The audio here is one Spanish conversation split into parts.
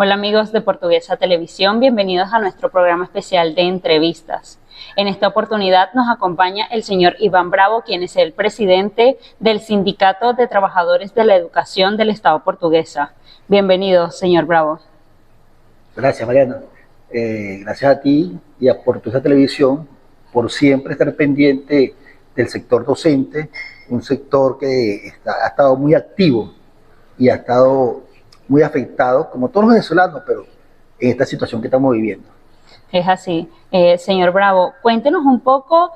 Hola amigos de Portuguesa Televisión, bienvenidos a nuestro programa especial de entrevistas. En esta oportunidad nos acompaña el señor Iván Bravo, quien es el presidente del Sindicato de Trabajadores de la Educación del Estado Portuguesa. Bienvenido, señor Bravo. Gracias, Mariana. Gracias a ti y a Portuguesa Televisión por siempre estar pendiente del sector docente, un sector que ha estado muy activo y ha estado muy afectado, como todos los venezolanos, pero en esta situación que estamos viviendo. Es así. Señor Bravo, cuéntenos un poco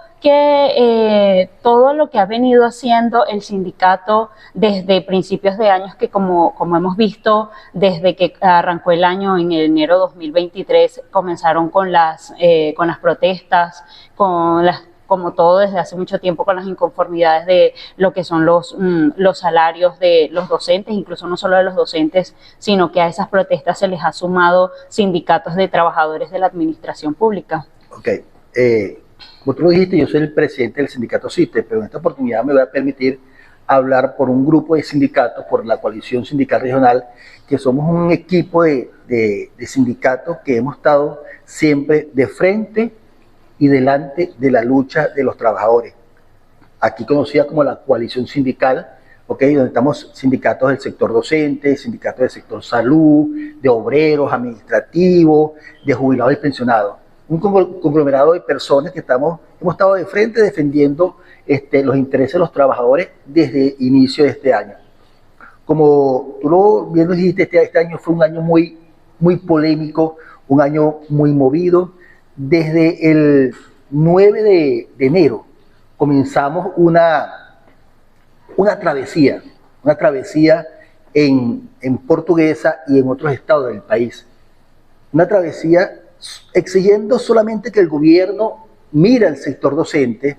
todo lo que ha venido haciendo el sindicato desde principios de años, que como hemos visto, desde que arrancó el año en enero 2023, comenzaron con las protestas, como todo desde hace mucho tiempo, con las inconformidades de lo que son los salarios de los docentes, incluso no solo de los docentes, sino que a esas protestas se les ha sumado sindicatos de trabajadores de la administración pública. Ok, como tú lo dijiste, yo soy el presidente del sindicato CITE, pero en esta oportunidad me voy a permitir hablar por un grupo de sindicatos, por la coalición sindical regional, que somos un equipo de sindicatos que hemos estado siempre de frente y delante de la lucha de los trabajadores. Aquí conocida como la coalición sindical, ¿okay? Donde estamos sindicatos del sector docente, sindicatos del sector salud, de obreros, administrativos, de jubilados y pensionados. Un conglomerado de personas que hemos estado de frente defendiendo los intereses de los trabajadores desde el inicio de este año. Como tú bien lo dijiste, este año fue un año muy polémico, un año muy movido. Desde el 9 de enero comenzamos una travesía en Portuguesa y en otros estados del país. Una travesía exigiendo solamente que el gobierno mire al sector docente.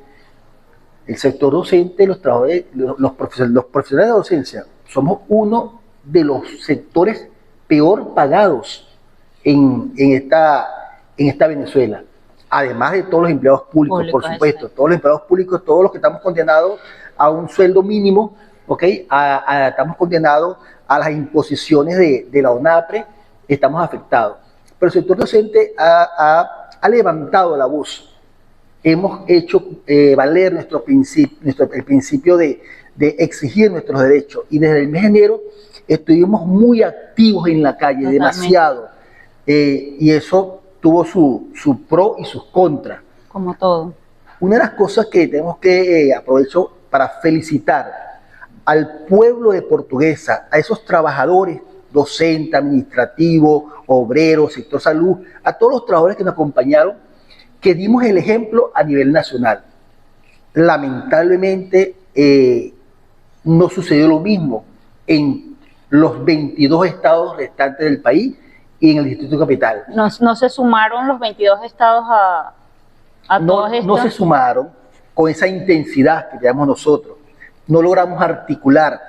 El sector docente, los trabajadores, los profesionales de docencia, somos uno de los sectores peor pagados en esta Venezuela, además de todos los empleados públicos, por supuesto, todos los empleados públicos, todos los que estamos condenados a un sueldo mínimo, ¿okay? Estamos condenados a las imposiciones de la ONAPRE, estamos afectados. Pero el sector docente ha levantado la voz, hemos hecho valer el principio de exigir nuestros derechos, y desde el mes de enero estuvimos muy activos en la calle, totalmente. Demasiado, y eso tuvo su pro y sus contras. Como todo. Una de las cosas que tenemos que aprovecho para felicitar al pueblo de Portuguesa, a esos trabajadores, docentes, administrativos, obreros, sector salud, a todos los trabajadores que nos acompañaron, que dimos el ejemplo a nivel nacional. Lamentablemente no sucedió lo mismo en los 22 estados restantes del país y en el Distrito Capital. ¿No se sumaron los 22 estados a todos estos? No se sumaron con esa intensidad que tenemos nosotros. No logramos articular.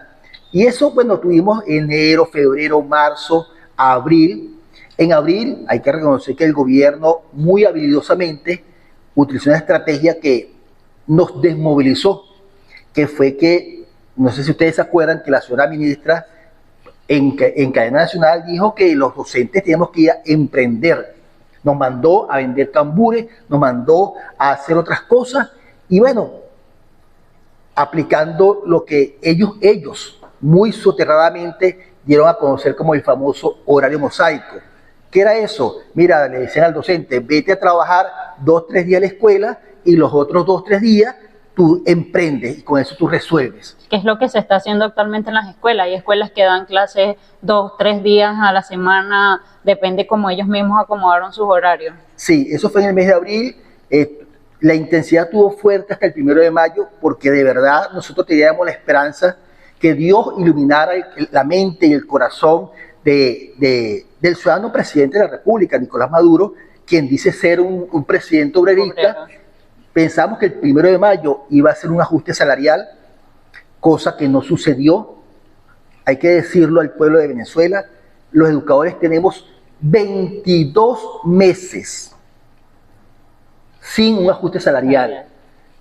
Y eso, bueno, tuvimos enero, febrero, marzo, abril. En abril hay que reconocer que el gobierno muy habilidosamente utilizó una estrategia que nos desmovilizó, que fue que, no sé si ustedes se acuerdan, que la señora ministra en cadena nacional dijo que los docentes teníamos que ir a emprender. Nos mandó a vender tambures, nos mandó a hacer otras cosas, y bueno, aplicando lo que ellos muy soterradamente dieron a conocer como el famoso horario mosaico. ¿Qué era eso? Mira, le decían al docente, vete a trabajar 2 o 3 días a la escuela y los otros 2 o 3 días tú emprendes y con eso tú resuelves. ¿Qué es lo que se está haciendo actualmente en las escuelas? Hay escuelas que dan clases 2 o 3 días a la semana, depende cómo ellos mismos acomodaron sus horarios. Sí, eso fue en el mes de abril. La intensidad estuvo fuerte hasta el 1 de mayo, porque de verdad nosotros teníamos la esperanza que Dios iluminara la mente y el corazón del ciudadano presidente de la República, Nicolás Maduro, quien dice ser un presidente obrerista. Pensamos que el 1 de mayo iba a ser un ajuste salarial, cosa que no sucedió. Hay que decirlo al pueblo de Venezuela, los educadores tenemos 22 meses sin un ajuste salarial.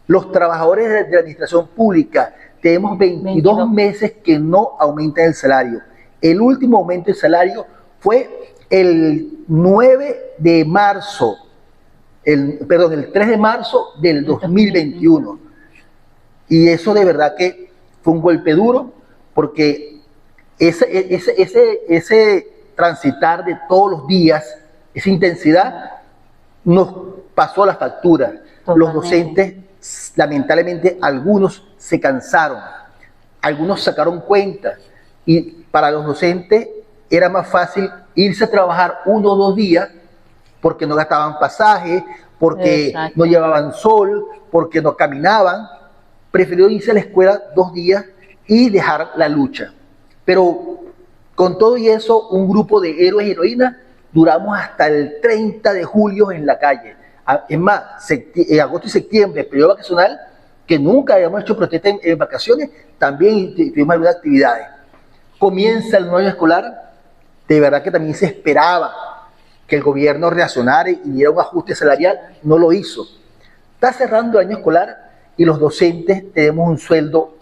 Los trabajadores de la administración pública tenemos 22 meses que no aumentan el salario. El último aumento del salario fue el 9 de marzo, el 3 de marzo del 2021. Y eso de verdad que fue un golpe duro, porque ese transitar de todos los días, esa intensidad, nos pasó la factura. Totalmente. Los docentes, lamentablemente, algunos se cansaron, algunos sacaron cuenta, y para los docentes era más fácil irse a trabajar 1 o 2 días, porque no gastaban pasaje, porque no llevaban sol, porque no caminaban. Prefirió irse a la escuela 2 días y dejar la lucha. Pero con todo y eso, un grupo de héroes y heroínas duramos hasta el 30 de julio en la calle. Es más, en agosto y septiembre, periodo vacacional, que nunca habíamos hecho protesta en vacaciones, también tuvimos algunas actividades. Comienza el nuevo año escolar, de verdad que también se esperaba que el gobierno reaccionara y diera un ajuste salarial, no lo hizo. Está cerrando el año escolar y los docentes tenemos un sueldo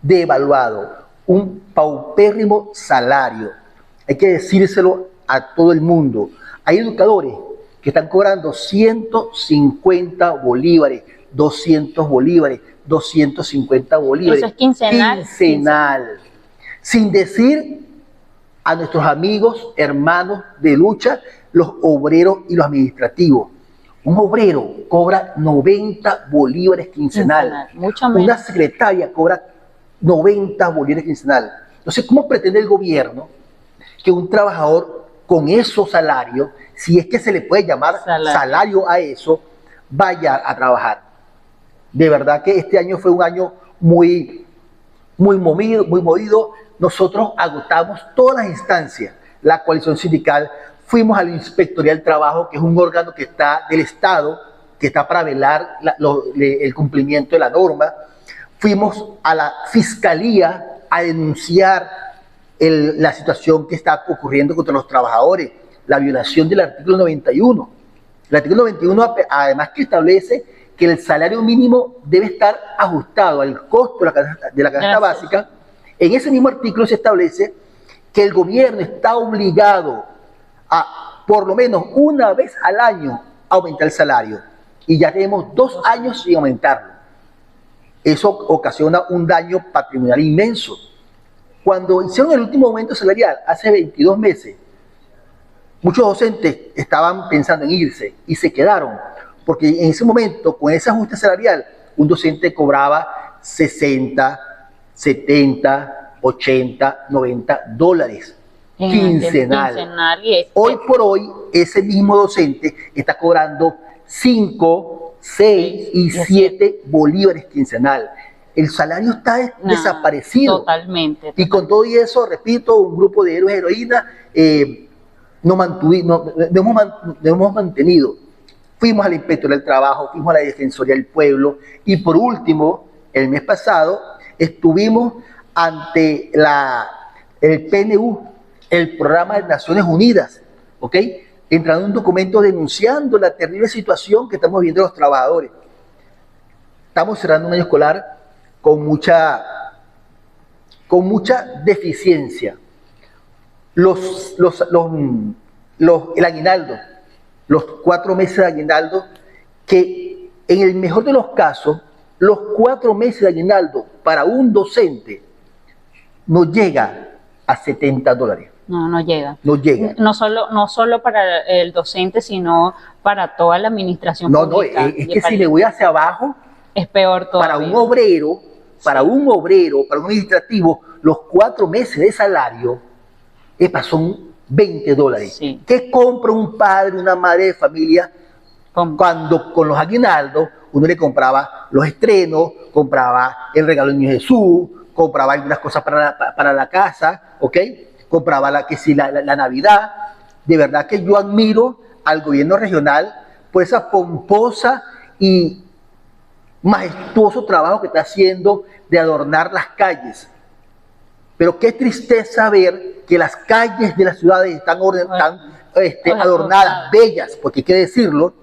devaluado, un paupérrimo salario. Hay que decírselo a todo el mundo. Hay educadores que están cobrando 150 bolívares, 200 bolívares, 250 bolívares. Eso es quincenal. Quincenal. Sin decir a nuestros amigos, hermanos de lucha, los obreros y los administrativos. Un obrero cobra 90 bolívares quincenal. Mucho menos. Una secretaria cobra 90 bolívares quincenal. Entonces, ¿cómo pretende el gobierno que un trabajador con esos salarios, si es que se le puede llamar salario a eso, vaya a trabajar? De verdad que este año fue un año muy movido. Nosotros agotamos todas las instancias. La coalición sindical, fuimos a la Inspectoría del Trabajo, que es un órgano que está del Estado, que está para velar el cumplimiento de la norma. Fuimos a la Fiscalía a denunciar la situación que está ocurriendo contra los trabajadores, la violación del artículo 91. El artículo 91, además, que establece que el salario mínimo debe estar ajustado al costo de la canasta básica. En ese mismo artículo se establece que el gobierno está obligado a, por lo menos una vez al año, aumentar el salario. Y ya tenemos 2 años sin aumentarlo. Eso ocasiona un daño patrimonial inmenso. Cuando hicieron el último aumento salarial, hace 22 meses, muchos docentes estaban pensando en irse y se quedaron, porque en ese momento, con ese ajuste salarial, un docente cobraba 60, 70, 80, 90 dólares quincenal. Hoy por hoy, ese mismo docente está cobrando 5, 6 y 7 bolívares quincenal. El salario está desaparecido. Totalmente. Y con todo y eso, repito, un grupo de héroes y heroínas nos hemos mantenido. Fuimos a la Inspectoría del Trabajo, fuimos a la Defensoría del Pueblo y por último, el mes pasado, estuvimos ante el PNU, el Programa de Naciones Unidas, ¿ok? Entrando un documento denunciando la terrible situación que estamos viendo los trabajadores. Estamos cerrando un año escolar con mucha deficiencia. El aguinaldo, los 4 meses de aguinaldo, que en el mejor de los casos, los 4 meses de aguinaldo para un docente no llega a 70 dólares. No llega. No llega. No solo para el docente, sino para toda la administración pública. Es que si le voy hacia abajo, es peor todavía. Para un obrero, para un administrativo, los 4 meses de salario son 20 dólares. Sí. ¿Qué compra un padre, una madre de familia cuando con los aguinaldos uno le compraba los estrenos, compraba el regalo del Niño Jesús, compraba algunas cosas para la casa, ¿ok? Compraba la Navidad? De verdad que yo admiro al gobierno regional por esa pomposa y majestuoso trabajo que está haciendo de adornar las calles. Pero qué tristeza ver que las calles de las ciudades están adornadas, bellas, porque hay que decirlo,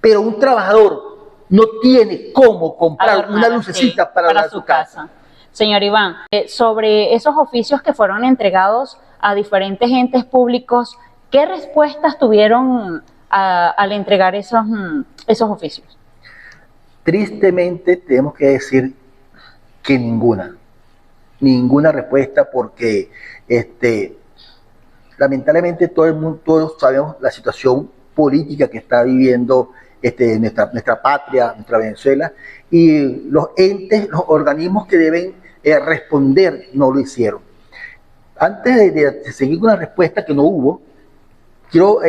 pero un trabajador no tiene cómo comprar una lucecita para su casa. Señor Iván, sobre esos oficios que fueron entregados a diferentes entes públicos, ¿qué respuestas tuvieron al entregar esos oficios? Tristemente tenemos que decir que ninguna respuesta, porque lamentablemente todo el mundo, todos sabemos la situación política que está viviendo nuestra patria, nuestra Venezuela, y los entes, los organismos que deben responder no lo hicieron. Antes de seguir con la respuesta, que no hubo, quiero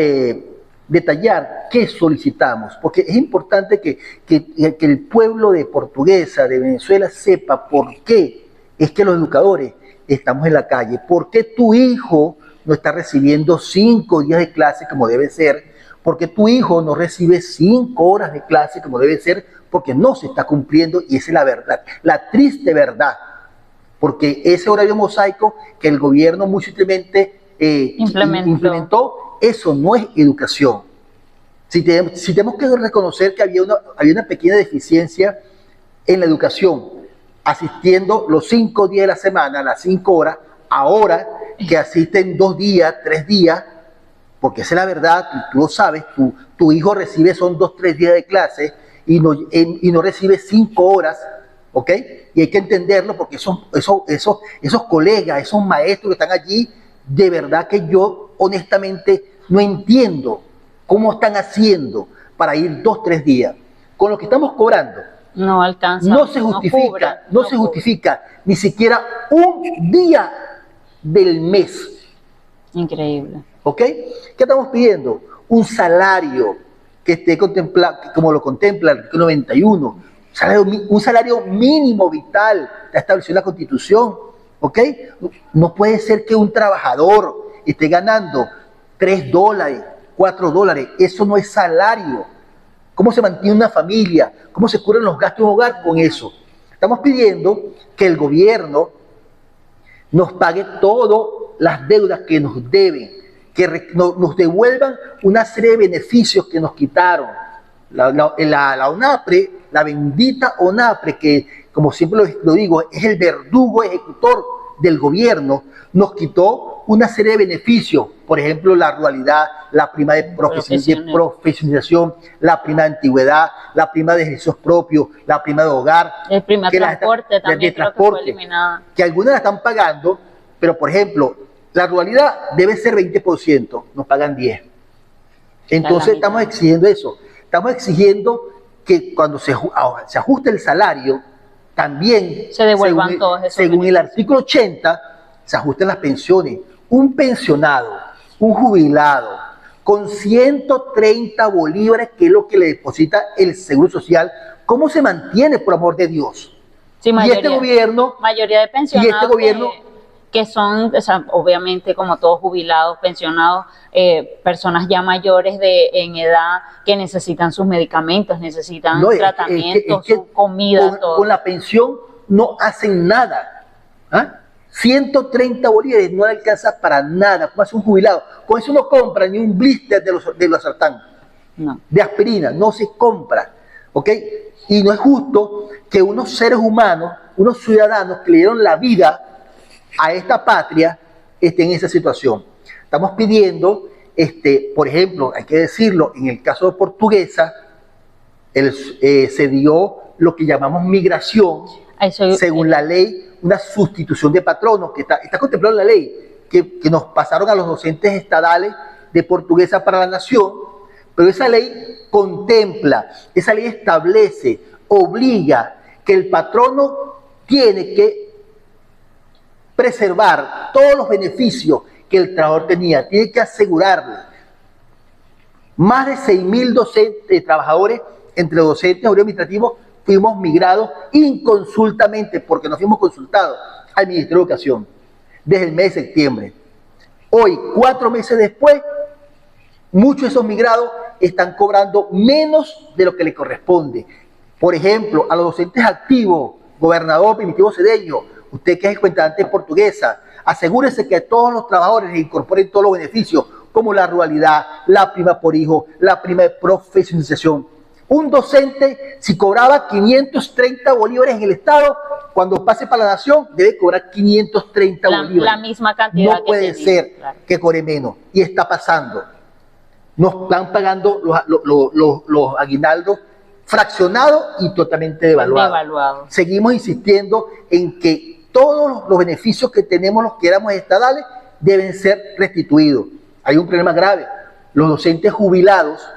detallar qué solicitamos, porque es importante que el pueblo de Portuguesa, de Venezuela, sepa por qué es que los educadores estamos en la calle, por qué tu hijo no está recibiendo 5 días de clase como debe ser, porque tu hijo no recibe 5 horas de clase como debe ser, porque no se está cumpliendo, y esa es la verdad, la triste verdad, porque ese horario mosaico que el gobierno muy sutilmente implementó, eso no es educación. Si tenemos que reconocer que había una pequeña deficiencia en la educación, asistiendo los 5 días de la semana, las 5 horas, ahora que asisten 2 días, 3 días, porque esa es la verdad, tú lo sabes, tu hijo recibe, son 2, 3 días de clase y no recibe 5 horas, ¿ok? Y hay que entenderlo, porque esos colegas, esos maestros que están allí, de verdad que yo honestamente no entiendo cómo están haciendo para ir 2, 3 días. Con lo que estamos cobrando, no alcanza, no se justifica ni siquiera un día del mes. Increíble. ¿Ok? ¿Qué estamos pidiendo? Un salario que esté contemplado, como lo contempla el artículo 91, un salario mínimo vital que estableció la Constitución. ¿Ok? No puede ser que un trabajador esté ganando $3, $4. Eso no es salario. ¿Cómo se mantiene una familia? ¿Cómo se cubren los gastos de hogar con eso? Estamos pidiendo que el gobierno nos pague todas las deudas que nos deben, que nos devuelvan una serie de beneficios que nos quitaron. La ONAPRE, la bendita ONAPRE, que como siempre lo digo, es el verdugo ejecutor del gobierno, nos quitó una serie de beneficios, por ejemplo, la ruralidad, la prima de profesionalización, la prima de antigüedad, la prima de ejercicios propios, la prima de hogar. El prima de transporte también creo que fue eliminada. Que algunas la están pagando, pero por ejemplo, la ruralidad debe ser 20%, nos pagan 10%. Entonces estamos exigiendo eso. Estamos exigiendo que cuando se ajuste el salario, también se devuelvan todos esos según el artículo 80, se ajusten las pensiones. Un pensionado, un jubilado, con 130 bolívares, que es lo que le deposita el Seguro Social, ¿cómo se mantiene, por amor de Dios? Sí, y este gobierno, mayoría de pensionados que son, o sea, obviamente como todos jubilados, pensionados, personas ya mayores en edad que necesitan sus medicamentos, necesitan tratamientos, su comida, todo. Con la pensión no hacen nada. 130 bolívares no alcanza para nada. ¿Cómo hace un jubilado? Con eso no compra ni un blister de los sartán, de aspirina, no se compra. ¿Ok? Y no es justo que unos seres humanos, unos ciudadanos que le dieron la vida a esta patria, estén en esa situación. Estamos pidiendo, por ejemplo, hay que decirlo, en el caso de Portuguesa, se dio lo que llamamos migración, según la ley, una sustitución de patronos, que está contemplado en la ley, que nos pasaron a los docentes estadales de Portuguesa para la nación, pero esa ley contempla, esa ley establece, obliga que el patrono tiene que preservar todos los beneficios que el trabajador tenía, tiene que asegurarle. Más de 6.000 docentes, trabajadores, entre docentes y administrativos, fuimos migrados inconsultamente, porque nos fuimos consultados al Ministerio de Educación desde el mes de septiembre. Hoy, 4 meses después, muchos de esos migrados están cobrando menos de lo que les corresponde. Por ejemplo, a los docentes activos, gobernador Primitivo Cedeño, usted que es cuentante Portuguesa, asegúrese que todos los trabajadores incorporen todos los beneficios, como la ruralidad, la prima por hijo, la prima de profesionalización. Un docente, si cobraba 530 bolívares en el Estado, cuando pase para la nación, debe cobrar 530 bolívares. La misma cantidad. No puede ser que cobre menos. Y está pasando. Nos están pagando los aguinaldos fraccionados y totalmente devaluados. Seguimos insistiendo en que todos los beneficios que tenemos, los que éramos estatales, deben ser restituidos. Hay un problema grave. Los docentes jubilados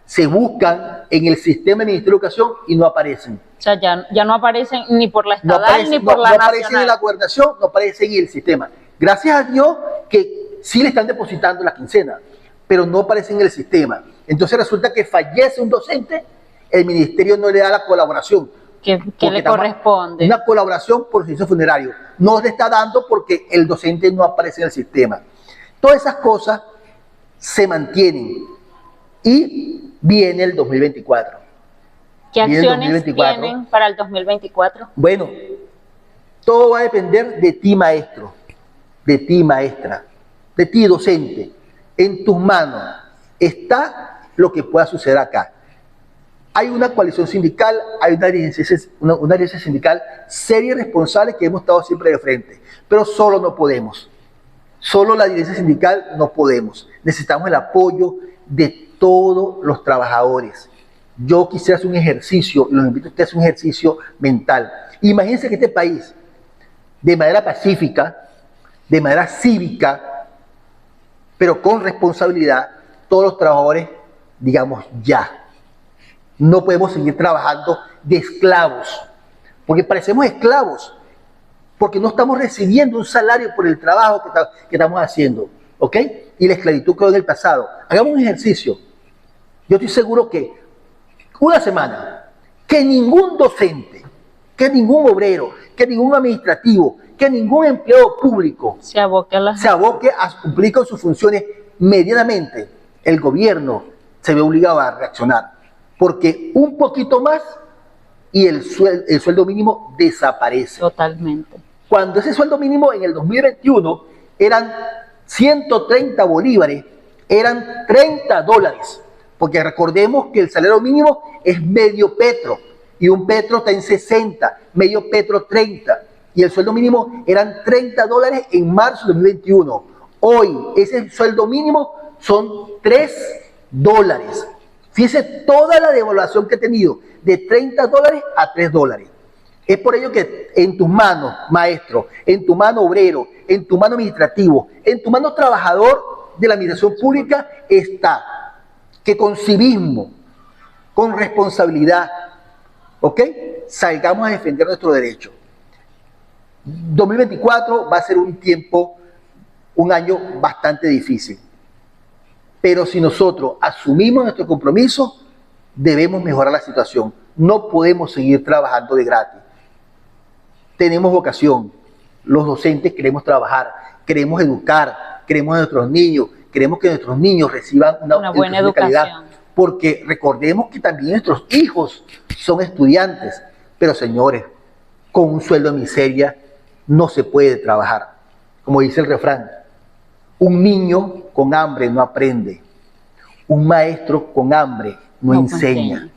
se buscan en el sistema del Ministerio de Educación y no aparecen. O sea, ya no aparecen ni por la estatal ni por la nacional. No aparecen en la gobernación, no aparecen en el sistema. Gracias a Dios que sí le están depositando la quincena, pero no aparecen en el sistema. Entonces resulta que fallece un docente, el ministerio no le da la colaboración. ¿Qué le corresponde? Una colaboración por servicio funerario. No le está dando porque el docente no aparece en el sistema. Todas esas cosas se mantienen y viene el 2024. ¿Qué acciones vienen para el 2024? Bueno, todo va a depender de ti, maestro, de ti, maestra, de ti, docente. En tus manos está lo que pueda suceder acá. Hay una coalición sindical, hay una dirigencia sindical seria y responsable que hemos estado siempre de frente, pero solo no podemos. Solo la dirigencia sindical no podemos. Necesitamos el apoyo de todos los trabajadores. Yo quisiera hacer un ejercicio, y los invito a ustedes a hacer un ejercicio mental. Imagínense que este país, de manera pacífica, de manera cívica, pero con responsabilidad, todos los trabajadores, digamos, ya. No podemos seguir trabajando de esclavos, porque parecemos esclavos, porque no estamos recibiendo un salario por el trabajo que estamos haciendo, ¿ok? Y la esclavitud quedó en el pasado. Hagamos un ejercicio. Yo estoy seguro que una semana, que ningún docente, que ningún obrero, que ningún administrativo, que ningún empleado público se aboque a cumplir con sus funciones medianamente, el gobierno se ve obligado a reaccionar, porque un poquito más y el sueldo mínimo desaparece. Totalmente. Cuando ese sueldo mínimo en el 2021 eran 130 bolívares, eran $30, porque recordemos que el salario mínimo es medio petro, y un petro está en 60, medio petro 30, y el sueldo mínimo eran $30 en marzo de 2021. Hoy ese sueldo mínimo son $3. Fíjese toda la devaluación que ha tenido, de $30 a $3. Es por ello que en tus manos, maestro, en tu mano obrero, en tu mano administrativo, en tu mano trabajador de la administración pública está que con civismo, con responsabilidad, ¿ok?, salgamos a defender nuestro derecho. 2024 va a ser un año bastante difícil. Pero si nosotros asumimos nuestro compromiso, debemos mejorar la situación. No podemos seguir trabajando de gratis. Tenemos vocación. Los docentes queremos trabajar, queremos educar, queremos a nuestros niños, queremos que nuestros niños reciban una buena educación de calidad. Porque recordemos que también nuestros hijos son estudiantes. Pero señores, con un sueldo de miseria no se puede trabajar. Como dice el refrán, un niño con hambre no aprende, un maestro con hambre no enseña.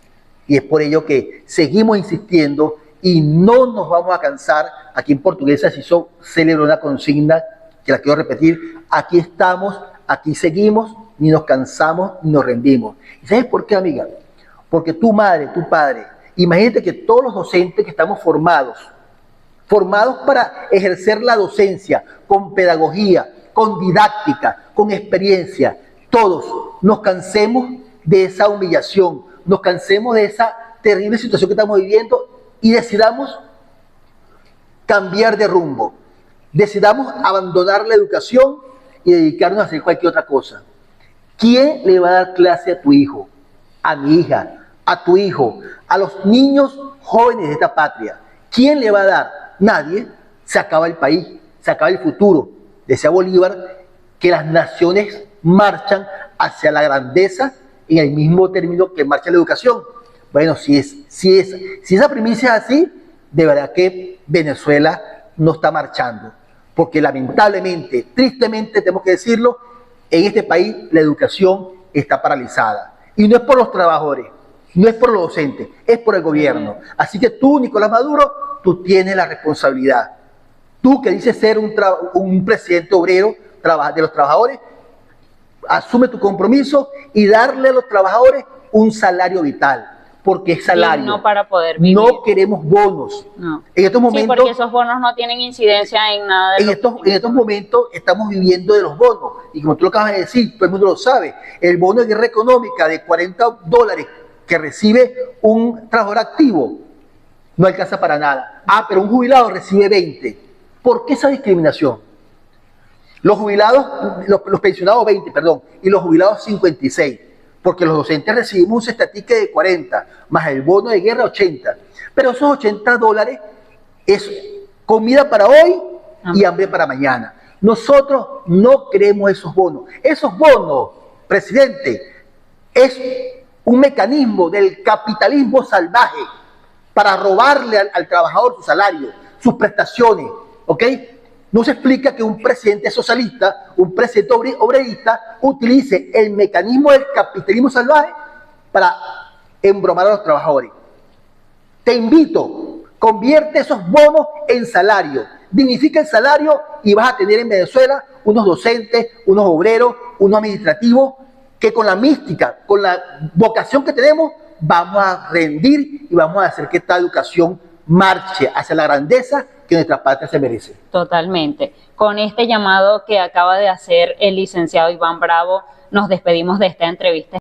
Y es por ello que seguimos insistiendo y no nos vamos a cansar. Aquí en Portuguesa se hizo célebre una consigna que la quiero repetir: aquí estamos, aquí seguimos, ni nos cansamos ni nos rendimos. ¿Y sabes por qué, amiga? Porque tu madre, tu padre, imagínate que todos los docentes que estamos formados para ejercer la docencia con pedagogía, con didáctica, con experiencia, todos nos cansemos de esa humillación, nos cansemos de esa terrible situación que estamos viviendo y decidamos cambiar de rumbo, decidamos abandonar la educación y dedicarnos a hacer cualquier otra cosa. ¿Quién le va a dar clase a tu hijo, a mi hija, a tu hijo, a los niños jóvenes de esta patria? ¿Quién le va a dar? Nadie. Se acaba el país, se acaba el futuro. Decía Bolívar que las naciones marchan hacia la grandeza en el mismo término que marcha la educación. Bueno, si esa primicia es así, de verdad que Venezuela no está marchando. Porque lamentablemente, tristemente tenemos que decirlo, en este país la educación está paralizada. Y no es por los trabajadores, no es por los docentes, es por el gobierno. Así que tú, Nicolás Maduro, tú tienes la responsabilidad. Tú que dices ser un presidente obrero de los trabajadores, asume tu compromiso y darle a los trabajadores un salario vital, porque es salario. No para poder vivir. No queremos bonos. No. En estos momentos, sí, porque esos bonos no tienen incidencia en nada. En estos momentos estamos viviendo de los bonos. Y como tú lo acabas de decir, todo el mundo lo sabe, el bono de guerra económica de $40 que recibe un trabajador activo no alcanza para nada. Ah, pero un jubilado recibe 20. ¿Por qué esa discriminación? Los jubilados, los pensionados 20, perdón, y los jubilados 56. Porque los docentes recibimos un cestatique de 40, más el bono de guerra 80. Pero esos $80 es comida para hoy y hambre para mañana. Nosotros no queremos esos bonos. Esos bonos, presidente, es un mecanismo del capitalismo salvaje para robarle al trabajador su salario, sus prestaciones, ¿ok? No se explica que un presidente socialista, un presidente obrerista, utilice el mecanismo del capitalismo salvaje para embromar a los trabajadores. Te invito, convierte esos bonos en salario, dignifica el salario y vas a tener en Venezuela unos docentes, unos obreros, unos administrativos que con la mística, con la vocación que tenemos, vamos a rendir y vamos a hacer que esta educación marche hacia la grandeza que nuestra patria se merece. Totalmente. Con este llamado que acaba de hacer el licenciado Iván Bravo, nos despedimos de esta entrevista.